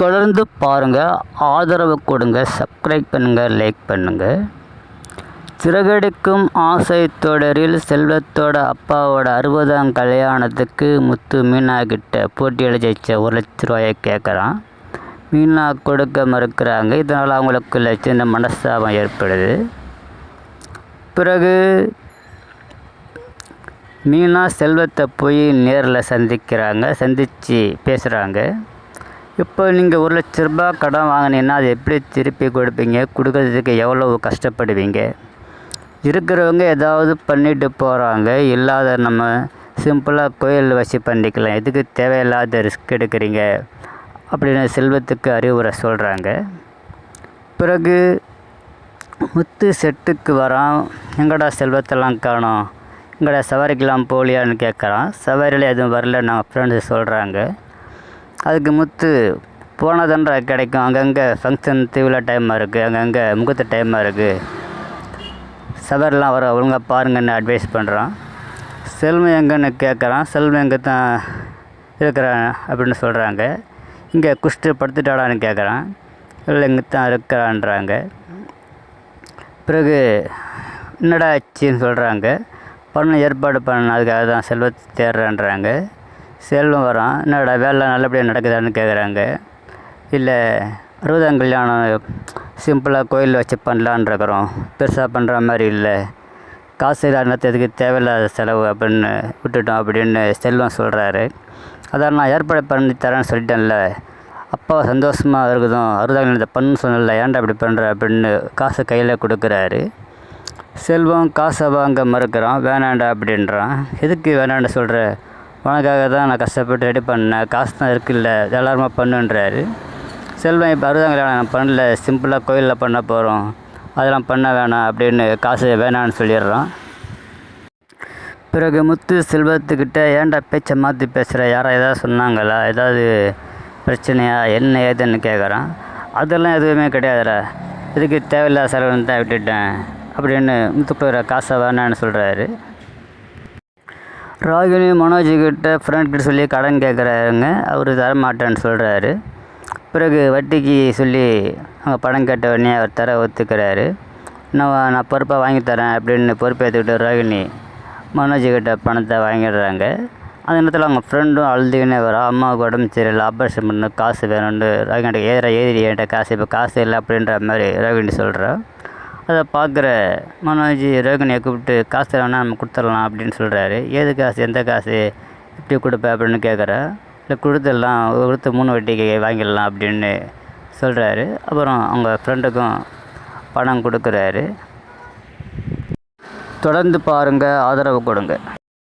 தொடர்ந்து பாருங்கள், ஆதரவு கொடுங்க, சப்ஸ்கிரைப் பண்ணுங்கள், லைக் பண்ணுங்கள். சிறகடிக்கும் ஆசை தொடரில் செல்வத்தோட அப்பாவோட 60ஆம் கல்யாணத்துக்கு முத்து மீனா கிட்ட போட்டியில் ஜெயிச்ச 1,00,000 கேட்குறான். மீனா கொடுக்க மறுக்கிறாங்க. இதனால் அவங்களுக்குள்ள சின்ன மனஸ்தாபம் ஏற்படுது. பிறகு மீனா செல்வத்தை போய் நேரில் சந்தித்து பேசுகிறாங்க. இப்போ நீங்கள் 1,00,000 கடன் வாங்கினீங்கன்னா அது எப்படி திருப்பி கொடுப்பீங்க? கொடுக்கறதுக்கு எவ்வளோ கஷ்டப்படுவீங்க? இருக்கிறவங்க ஏதாவது பண்ணிட்டு போகிறாங்க, இல்லாத நம்ம சிம்பிளாக கோயில் வச்சு பண்ணிக்கலாம், எதுக்கு தேவையில்லாத ரிஸ்க் எடுக்கிறீங்க அப்படின்னு செல்வத்துக்கு அறிவுரை சொல்கிறாங்க. பிறகு முத்து செட்டுக்கு வரான். எங்கடா செல்வத்தெல்லாம் காணோம், எங்கடா சவாரிக்கெல்லாம் போலியான்னு கேட்குறான். சவாரியில் எதுவும் வரல நாங்கள் ஃப்ரெண்ட்ஸு சொல்கிறாங்க. அதுக்கு முத்து போனதன்றா கிடைக்கும், அங்கங்கே ஃபங்க்ஷன் திருவிழா டைமாக இருக்குது, அங்கங்கே முகூர்த்த டைமாக இருக்குது, சவாரிலாம் வர ஒழுங்காக பாருங்கன்னு அட்வைஸ் பண்ணுறான். செல்வம் எங்கன்னு கேட்குறான். செல்வம் எங்கே தான் இருக்கிறான் அப்படின்னு சொல்கிறாங்க. இங்கே குஷ்டு படுத்துட்டாடான்னு கேட்குறான். இல்லை இங்கே தான் இருக்கிறான்றாங்க. பிறகு என்னடா ஆச்சுன்னு சொல்கிறாங்க. பணம் ஏற்பாடு பண்ண அதுக்காக தான் செல்வத்தை தேடுறான்றாங்க. செல்வம் வரான். என்னடா வேலை நல்லபடியாக நடக்குதான்னு கேட்குறாங்க. இல்லை 60ஆம் கல்யாணம் சிம்பிளாக கோயில் வச்சு பண்ணலான்ருக்குறோம், பெருசாக பண்ணுற மாதிரி இல்லை, காசு இல்லாததுக்கு தேவையில்லாத செலவு அப்படின்னு விட்டுட்டோம் அப்படின்னு செல்வம் சொல்கிறாரு. அதான் நான் ஏற்பாடு பண்ணி தரேன்னு சொல்லிட்டேன்ல, அப்பா சந்தோஷமாக இருக்குதும் 60ஆம் கல்யாணத்தை பண்ணு சொன்னல, ஏன்டா அப்படி பண்ணுற அப்படின்னு காசை கையில் கொடுக்குறாரு. செல்வம் காசை வாங்க மறுக்கிறான். வேணாண்டா அப்படின்றான். எதுக்கு வேணான்னு சொல்கிற? உனக்காக தான் நான் கஷ்டப்பட்டு ரெடி பண்ணேன், காசு தான் இருக்குல்ல, எல்லாருமா பண்ணுன்றாரு. செல்வம் இப்போ 60ஆம் கல்யாணம் நான் பண்ணல, சிம்பிளாக கோயிலில் பண்ண போகிறோம், அதெல்லாம் பண்ண வேணாம் அப்படின்னு காசு வேணான்னு சொல்லிடுறான். பிறகு முத்து செல்வத்துக்கிட்ட ஏன்டா பேச்சை மாற்றி பேசுகிற, யாராவது ஏதாவது சொன்னாங்களா, ஏதாவது பிரச்சனையா, என்ன ஏதுன்னு கேட்குறான். அதெல்லாம் எதுவுமே கிடையாதுடா, இதுக்கு தேவையில்லாத செலவுன்னு தான் விட்டுட்டேன் அப்படின்னு முத்து போகிற காசை வேணான்னு சொல்கிறாரு. ராகினி மனோஜ்கிட்ட ஃப்ரெண்ட்கிட்ட சொல்லி கடன் கேட்குறாருங்க. அவர் தரமாட்டேன்னு சொல்கிறாரு. பிறகு வட்டிக்கு சொல்லி அவங்க பணம் கேட்ட உடனே அவர் தர ஒத்துக்கிறாரு. நான் பொறுப்பாக வாங்கி தரேன் அப்படின்னு பொறுப்பை ஏற்றுக்கிட்டு ராகினி மனோஜ்கிட்ட பணத்தை வாங்கிடுறாங்க. அந்த நேரத்தில் அவங்க ஃப்ரெண்டும் அழுதுகினே வரா. அம்மாவுக்கு உடம்பு சரியில்லை, ஆப்ரேஷன் பண்ண காசு வேணும்னு ராகினிட்ட ஏறி என்கிட்ட காசு, இப்போ காசு இல்லை அப்படின்ற மாதிரி ராகினி சொல்கிறா. அதை பார்க்குற மனோஜ் ரோகிணியை கூப்பிட்டு காசு வேணால் நம்ம கொடுத்துடலாம் அப்படின்னு சொல்கிறாரு. ஏது காசு, எந்த காசு, எப்படி கொடுப்பேன் அப்படின்னு கேட்குறா. இல்லை கொடுத்துடலாம், கொடுத்து 3 வட்டிக்கு வாங்கிடலாம் அப்படின்னு சொல்கிறாரு. அப்புறம் அவங்க ஃப்ரெண்டுக்கும் பணம் கொடுக்குறாரு. தொடர்ந்து பாருங்கள், ஆதரவு கொடுங்க.